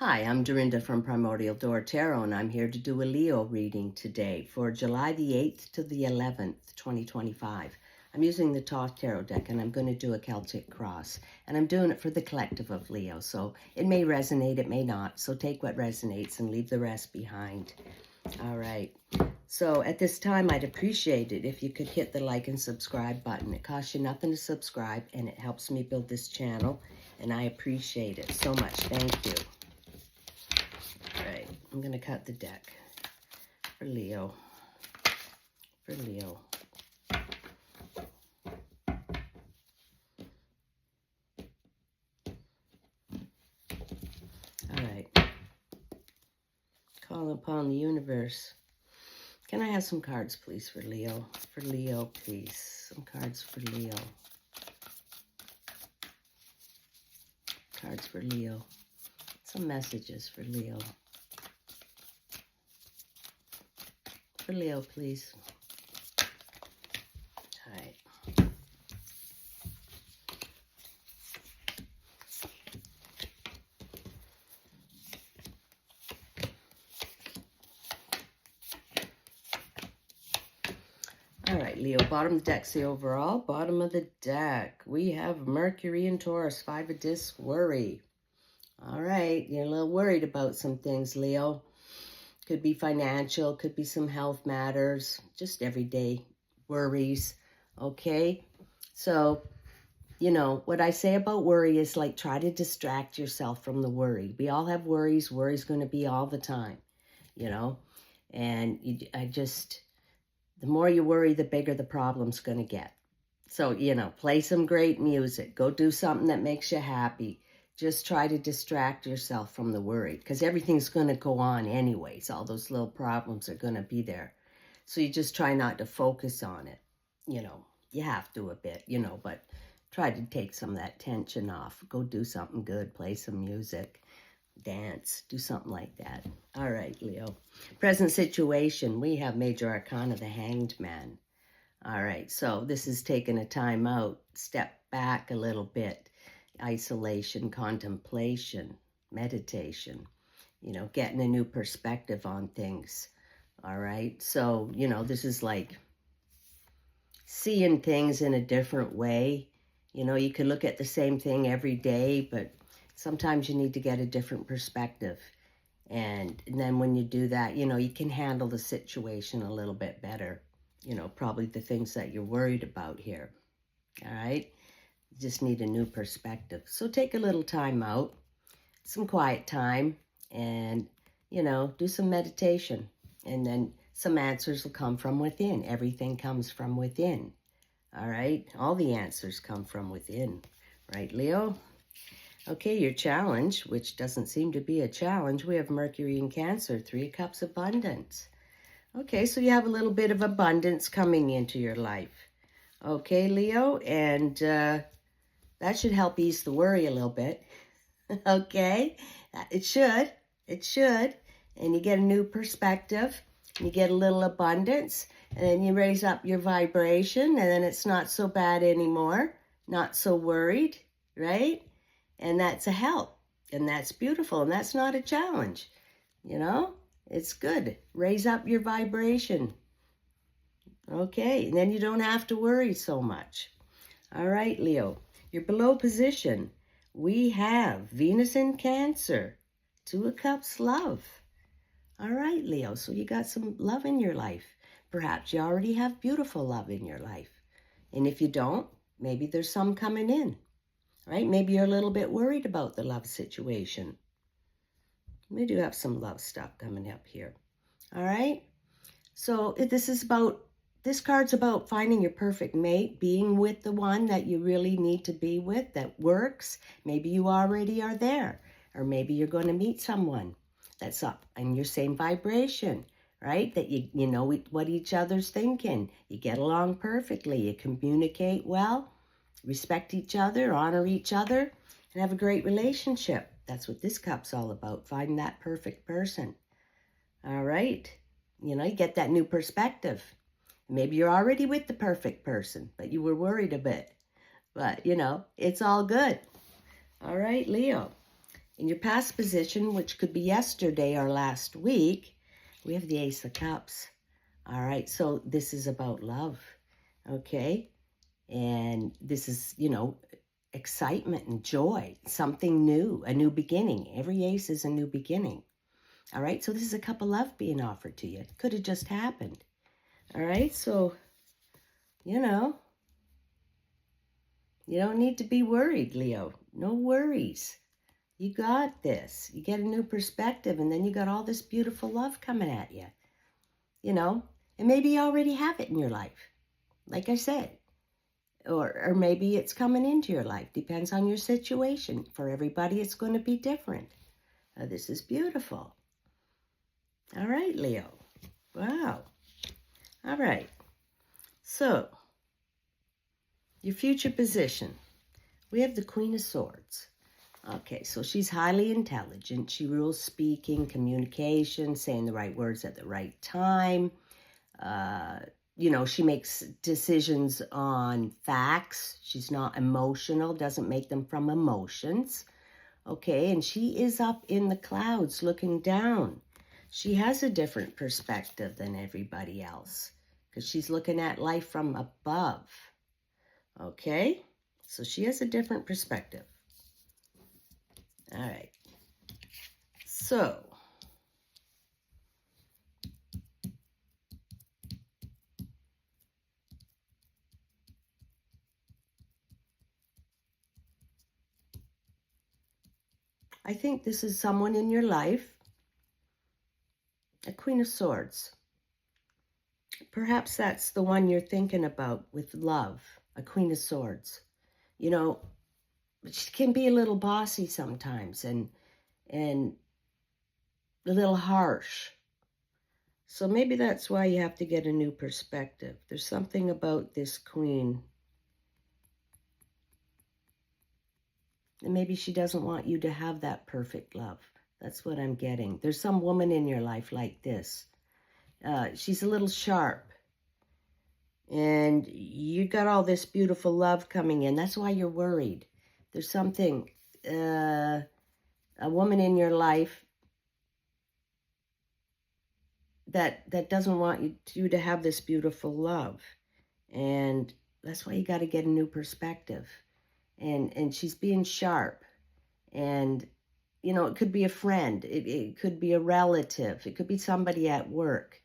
Hi, I'm Dorinda from PrimordialDor Tarot, and I'm here to do a Leo reading today for July the 8th to the 11th, 2025. I'm using the Thoth Tarot deck, and I'm going to do a Celtic cross. And I'm doing it for the collective of Leo, so it may resonate, it may not. So take what resonates and leave the rest behind. All right. So at this time, I'd appreciate it if you could hit the like and subscribe button. It costs you nothing to subscribe, and it helps me build this channel, and I appreciate it so much. Thank you. Right, I'm going to cut the deck for Leo. For Leo. All right. Call upon the universe. Can I have some cards, please, for Leo? For Leo, please. Some cards for Leo. Cards for Leo. Some messages for Leo. For Leo, please. All right. All right, Leo, bottom of the deck's the overall. Bottom of the deck, we have Mercury and Taurus, 5 of discs, worry. All right, you're a little worried about some things, Leo. Could be financial, could be some health matters, just everyday worries, okay? So, you know, what I say about worry is like try to distract yourself from the worry. We all have worries. Worry's going to be all the time, you know? And the more you worry, the bigger the problem's going to get. So, you know, play some great music. Go do something that makes you happy. Just try to distract yourself from the worry because everything's going to go on anyways. All those little problems are going to be there. So you just try not to focus on it. You know, you have to a bit, you know, but try to take some of that tension off. Go do something good. Play some music. Dance. Do something like that. All right, Leo. Present situation. We have Major Arcana, the Hanged Man. All right, so this is taking a time out. Step back a little bit. Isolation, contemplation, meditation, you know, getting a new perspective on things. All right. So, you know, this is like seeing things in a different way. You know, you can look at the same thing every day, but sometimes you need to get a different perspective. And then when you do that, you know, you can handle the situation a little bit better. You know, probably the things that you're worried about here. All right. Just need a new perspective. So take a little time out, some quiet time, and, you know, do some meditation. And then some answers will come from within. Everything comes from within. All right? All the answers come from within. Right, Leo? Okay, your challenge, which doesn't seem to be a challenge. We have Mercury in Cancer, 3 of Cups abundance. Okay, so you have a little bit of abundance coming into your life. Okay, Leo, and that should help ease the worry a little bit. Okay? It should. It should. And you get a new perspective. You get a little abundance. And then you raise up your vibration. And then it's not so bad anymore. Not so worried. Right? And that's a help. And that's beautiful. And that's not a challenge. You know? It's good. Raise up your vibration. Okay? And then you don't have to worry so much. All right, Leo. Your below position, we have Venus in Cancer, 2 of Cups, love. All right, Leo, so you got some love in your life. Perhaps you already have beautiful love in your life. And if you don't, maybe there's some coming in, right? Maybe you're a little bit worried about the love situation. We do have some love stuff coming up here. All right, so this card's about finding your perfect mate, being with the one that you really need to be with, that works. Maybe you already are there, or maybe you're going to meet someone that's up in your same vibration, right? That you know what each other's thinking. You get along perfectly. You communicate well, respect each other, honor each other, and have a great relationship. That's what this cup's all about, finding that perfect person. All right? You know, you get that new perspective. Maybe you're already with the perfect person, but you were worried a bit. But, you know, it's all good. All right, Leo. In your past position, which could be yesterday or last week, we have the Ace of Cups. All right, so this is about love, okay? And this is, you know, excitement and joy, something new, a new beginning. Every ace is a new beginning. All right, so this is a cup of love being offered to you. It could have just happened. All right, so, you know, you don't need to be worried, Leo. No worries. You got this. You get a new perspective, and then you got all this beautiful love coming at you. You know, and maybe you already have it in your life, like I said. Or maybe it's coming into your life. Depends on your situation. For everybody, it's going to be different. This is beautiful. All right, Leo. Wow. All right. So, your future position. We have the Queen of Swords. Okay, so she's highly intelligent. She rules speaking, communication, saying the right words at the right time. You know, she makes decisions on facts. She's not emotional, doesn't make them from emotions. Okay, and she is up in the clouds looking down. She has a different perspective than everybody else because she's looking at life from above. Okay, so she has a different perspective. All right, so I think this is someone in your life, a Queen of Swords. Perhaps that's the one you're thinking about with love, a Queen of Swords. You know, she can be a little bossy sometimes and a little harsh. So maybe that's why you have to get a new perspective. There's something about this queen. And maybe she doesn't want you to have that perfect love. That's what I'm getting. There's some woman in your life like this. She's a little sharp. And you got all this beautiful love coming in. That's why you're worried. There's something, a woman in your life that doesn't want you to have this beautiful love. And that's why you got to get a new perspective. And she's being sharp. And, you know, it could be a friend. It could be a relative. It could be somebody at work.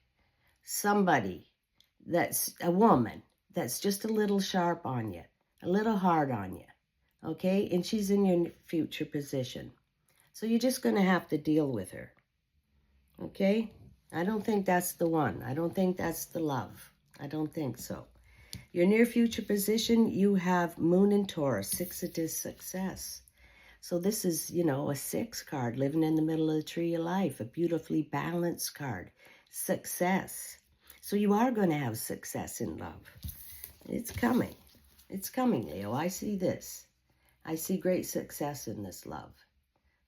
Somebody that's a woman that's just a little sharp on you, a little hard on you. Okay? And she's in your future position. So you're just going to have to deal with her. Okay? I don't think that's the one. I don't think that's the love. I don't think so. Your near future position, you have Moon and Taurus, 6 of success. So this is, you know, a 6 card, living in the middle of the tree of life, a beautifully balanced card, success. So you are going to have success in love. It's coming. It's coming, Leo. I see this. I see great success in this love.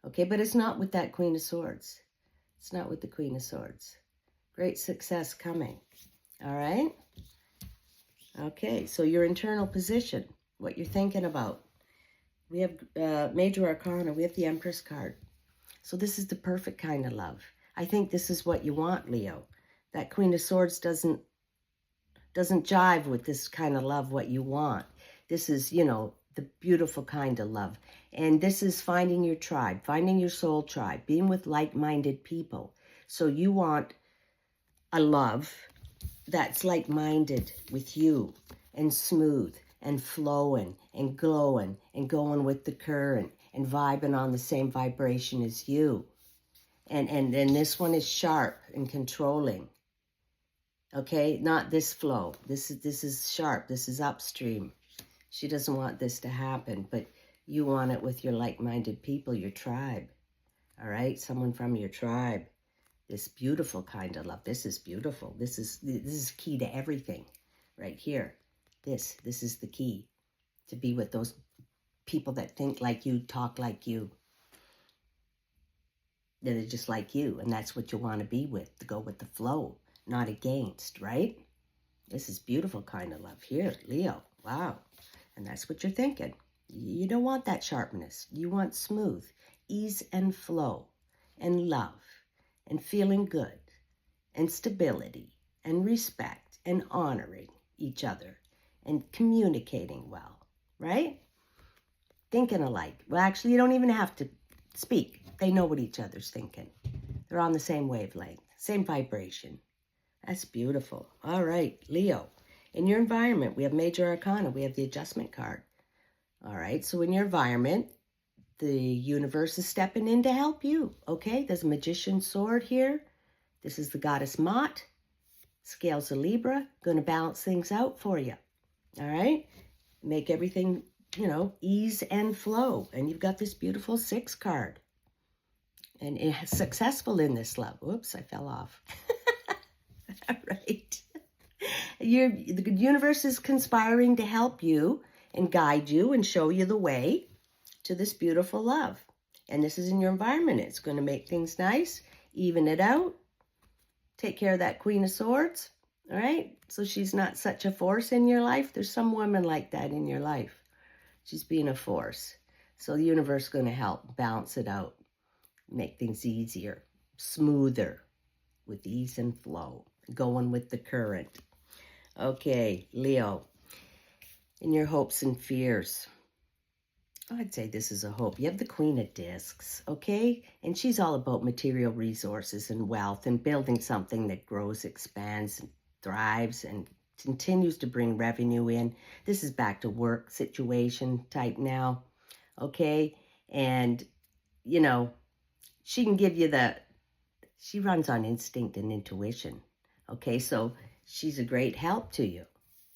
Okay, but it's not with that Queen of Swords. It's not with the Queen of Swords. Great success coming. All right? Okay, so your internal position, what you're thinking about. We have Major Arcana. We have the Empress card. So this is the perfect kind of love. I think this is what you want, Leo. That Queen of Swords doesn't jive with this kind of love, what you want. This is, you know, the beautiful kind of love. And this is finding your tribe, finding your soul tribe, being with like-minded people. So you want a love that's like-minded with you and smooth and flowing and glowing and going with the current and vibing on the same vibration as you. And this one is sharp and controlling. Okay, not this flow. This is sharp. This is upstream. She doesn't want this to happen, but you want it with your like-minded people, your tribe. All right, someone from your tribe. This beautiful kind of love. This is beautiful. This is key to everything right here. This is the key to be with those people that think like you, talk like you. That are just like you, and that's what you want to be with, to go with the flow, not against, right? This is beautiful kind of love here, Leo. Wow. And that's what you're thinking. You don't want that sharpness. You want smooth. ease and flow and love and feeling good and stability and respect and honoring each other and communicating well, right? Thinking alike. Well, actually, you don't even have to speak. They know what each other's thinking. They're on the same wavelength, same vibration. That's beautiful. All right, Leo. In your environment, we have Major Arcana. We have the Adjustment card. All right, so in your environment, the universe is stepping in to help you, okay? There's a Magician's Sword here. This is the Goddess Mott. Scales of Libra. Going to balance things out for you, all right? Make everything, ease and flow. And you've got this beautiful 6 card. And it's successful in this love. Whoops, I fell off. All right. The universe is conspiring to help you and guide you and show you the way to this beautiful love. And this is in your environment. It's going to make things nice, even it out, take care of that Queen of Swords, all right? So she's not such a force in your life. There's some women like that in your life. She's being a force. So the universe is going to help balance it out, make things easier, smoother, with ease and flow, going with the current. Okay, Leo, in your hopes and fears, I'd say this is a hope. You have the Queen of Discs, okay? And she's all about material resources and wealth and building something that grows, expands, and thrives, and continues to bring revenue in. This is back to work situation type now, okay? And, she can give you she runs on instinct and intuition, okay? So she's a great help to you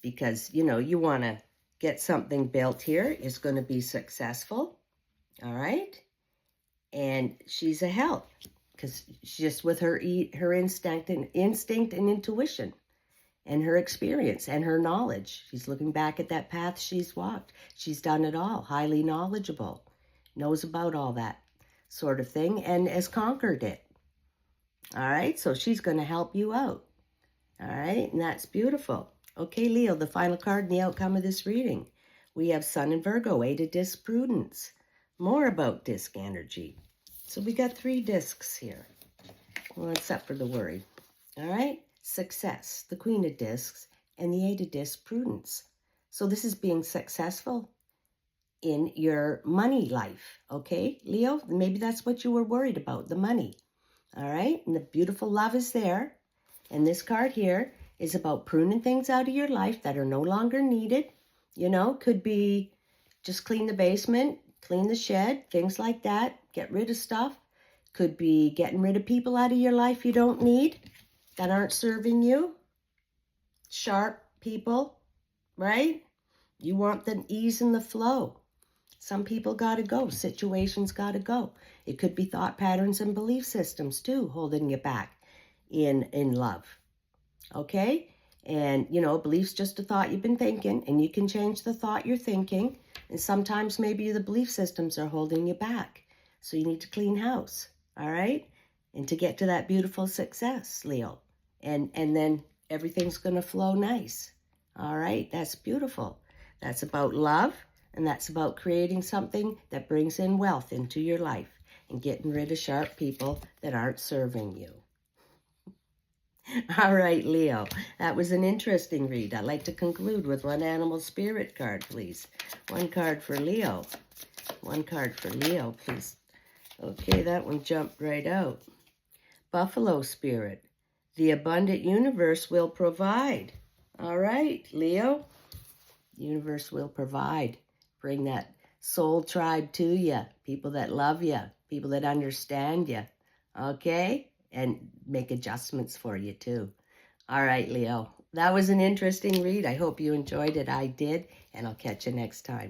because, you want to get something built here. It's going to be successful, all right? And she's a help because she's just with her instinct and intuition and her experience and her knowledge. She's looking back at that path she's walked. She's done it all, highly knowledgeable, knows about all that sort of thing, and has conquered it. All right, so she's going to help you out. All right, and that's beautiful. Okay, Leo, the final card in the outcome of this reading. We have Sun and Virgo, 8 of Disc Prudence. More about disc energy. So we got 3 discs here. Well, except for the worry. All right, success, the Queen of Discs, and the 8 of Disc Prudence. So this is being successful in your money life, okay, Leo? Maybe that's what you were worried about, the money. All right, and the beautiful love is there. And this card here is about pruning things out of your life that are no longer needed. Could be just clean the basement, clean the shed, things like that. Get rid of stuff. Could be getting rid of people out of your life you don't need, that aren't serving you. Sharp people, right? You want the ease and the flow. Some people got to go. Situations got to go. It could be thought patterns and belief systems, too, holding you back in love. Okay? And, belief's just a thought you've been thinking, and you can change the thought you're thinking. And sometimes maybe the belief systems are holding you back. So you need to clean house, all right? And to get to that beautiful success, Leo. And then everything's going to flow nice. All right? That's beautiful. That's about love, and that's about creating something that brings in wealth into your life and getting rid of sharp people that aren't serving you. All right, Leo, that was an interesting read. I'd like to conclude with one animal spirit card, please. One card for Leo. One card for Leo, please. Okay, that one jumped right out. Buffalo spirit. The abundant universe will provide. All right, Leo. Universe will provide. Bring that soul tribe to you. People that love you. People that understand you. Okay? And make adjustments for you too. All right, Leo. That was an interesting read. I hope you enjoyed it. I did. And I'll catch you next time.